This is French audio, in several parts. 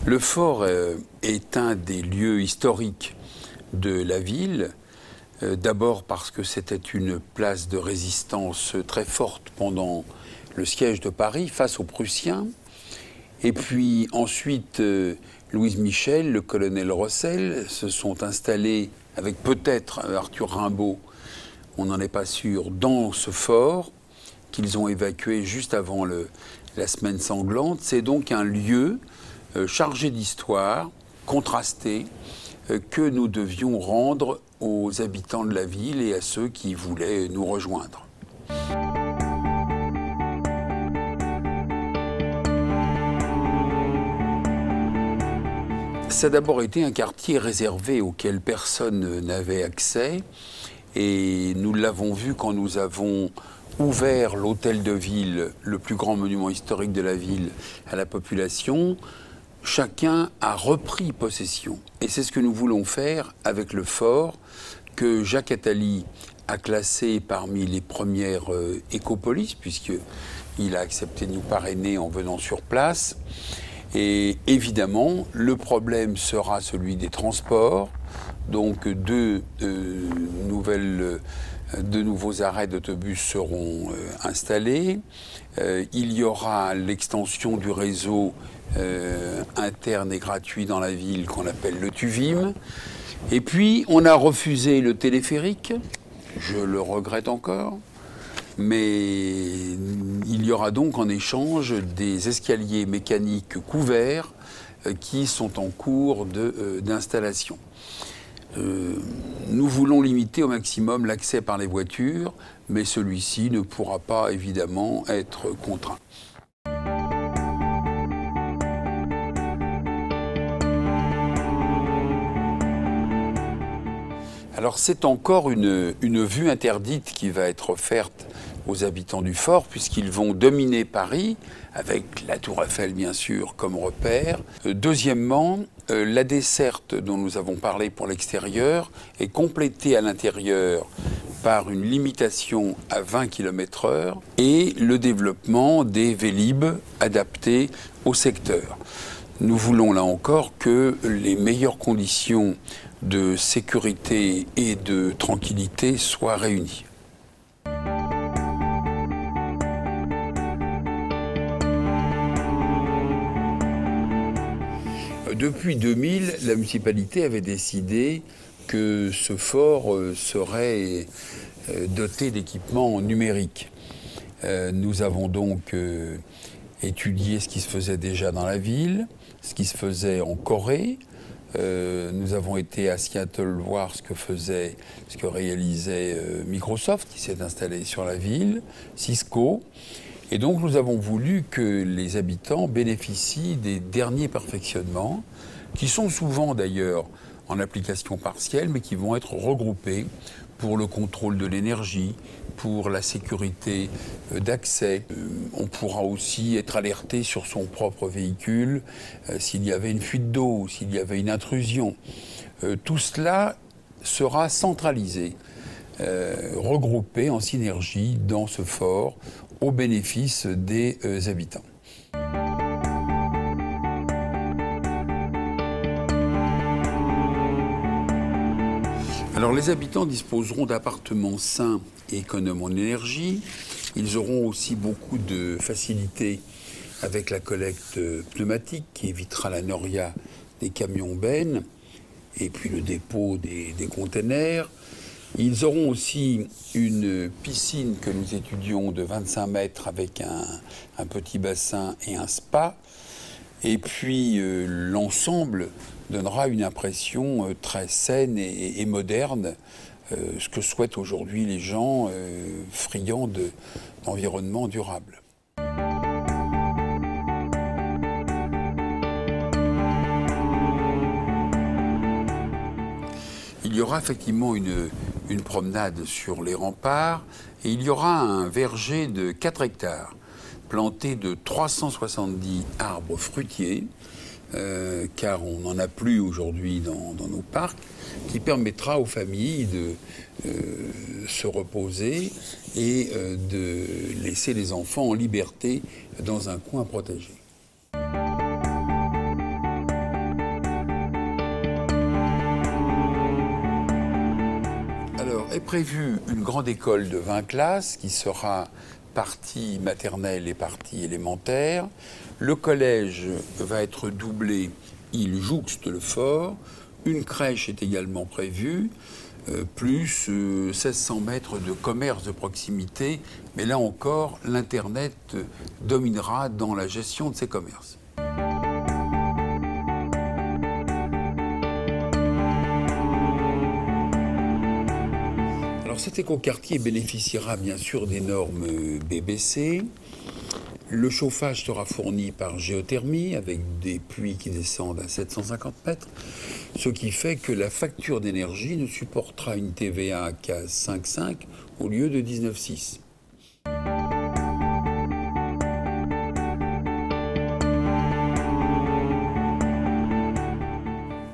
Le fort est un des lieux historiques de la ville. D'abord parce que c'était une place de résistance très forte pendant le siège de Paris face aux Prussiens. Et puis ensuite, Louise Michel, le colonel Rossel se sont installés avec peut-être Arthur Rimbaud, on n'en est pas sûr, dans ce fort qu'ils ont évacué juste avant la semaine sanglante. C'est donc un lieu chargé d'histoire, contrasté, que nous devions rendre aux habitants de la ville et à ceux qui voulaient nous rejoindre. Ça a d'abord été un quartier réservé auquel personne n'avait accès, et nous l'avons vu quand nous avons ouvert l'hôtel de ville, le plus grand monument historique de la ville, à la population. Chacun a repris possession. Et c'est ce que nous voulons faire avec le fort, que Jacques Attali a classé parmi les premières écopolices, puisqu'il a accepté de nous parrainer en venant sur place. Et évidemment, le problème sera celui des transports. Donc deux nouveaux arrêts d'autobus seront installés. Il y aura l'extension du réseau interne et gratuit dans la ville qu'on appelle le TUVIM. Et puis, on a refusé le téléphérique. Je le regrette encore. Mais il y aura donc en échange des escaliers mécaniques couverts qui sont en cours d'installation. Nous voulons limiter au maximum l'accès par les voitures, mais celui-ci ne pourra pas évidemment être contraint. Alors c'est encore une vue interdite qui va être offerte aux habitants du fort, puisqu'ils vont dominer Paris, avec la Tour Eiffel bien sûr comme repère. Deuxièmement, la desserte dont nous avons parlé pour l'extérieur est complétée à l'intérieur par une limitation à 20 km/h et le développement des Vélib adaptés au secteur. Nous voulons là encore que les meilleures conditions de sécurité et de tranquillité soient réunies. Depuis 2000, la municipalité avait décidé que ce fort serait doté d'équipements numériques. Nous avons donc étudié ce qui se faisait déjà dans la ville, ce qui se faisait en Corée. Nous avons été à Seattle voir ce que réalisait Microsoft, qui s'est installé sur la ville, Cisco. Et donc nous avons voulu que les habitants bénéficient des derniers perfectionnements, qui sont souvent d'ailleurs en application partielle, mais qui vont être regroupés pour le contrôle de l'énergie, pour la sécurité d'accès. On pourra aussi être alerté sur son propre véhicule s'il y avait une fuite d'eau, s'il y avait une intrusion. Tout cela sera centralisé, regroupé en synergie dans ce fort au bénéfice des habitants. Alors les habitants disposeront d'appartements sains et économes en énergie. Ils auront aussi beaucoup de facilités avec la collecte pneumatique qui évitera la noria des camions bennes et puis le dépôt des containers. Ils auront aussi une piscine que nous étudions de 25 mètres avec un petit bassin et un spa. Et puis l'ensemble donnera une impression très saine et moderne, ce que souhaitent aujourd'hui les gens friands d'environnement durable. Il y aura effectivement une promenade sur les remparts et il y aura un verger de 4 hectares planté de 370 arbres fruitiers, car on n'en a plus aujourd'hui dans nos parcs, qui permettra aux familles de se reposer et de laisser les enfants en liberté dans un coin protégé. prévu une grande école de 20 classes qui sera partie maternelle et partie élémentaire. Le collège va être doublé, il jouxte le fort. Une crèche est également prévue, plus 1600 mètres de commerce de proximité. Mais là encore, l'Internet dominera dans la gestion de ces commerces. Alors cet écoquartier bénéficiera bien sûr des normes BBC. Le chauffage sera fourni par géothermie avec des puits qui descendent à 750 mètres, ce qui fait que la facture d'énergie ne supportera une TVA qu'à 5,5 au lieu de 19,6.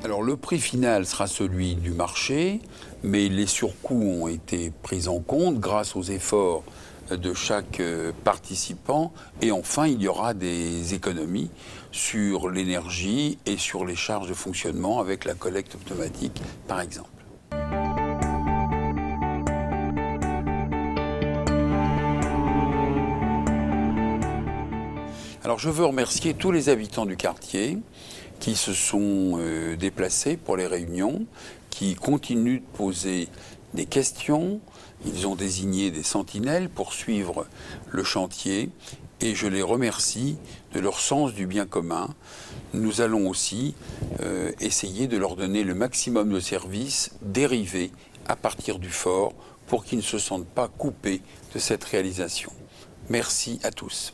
Alors le prix final sera celui du marché, mais les surcoûts ont été pris en compte grâce aux efforts de chaque participant. Et enfin, il y aura des économies sur l'énergie et sur les charges de fonctionnement avec la collecte automatique, par exemple. Alors je veux remercier tous les habitants du quartier qui se sont déplacés pour les réunions, qui continuent de poser des questions. Ils ont désigné des sentinelles pour suivre le chantier et je les remercie de leur sens du bien commun. Nous allons aussi essayer de leur donner le maximum de services dérivés à partir du fort pour qu'ils ne se sentent pas coupés de cette réalisation. Merci à tous.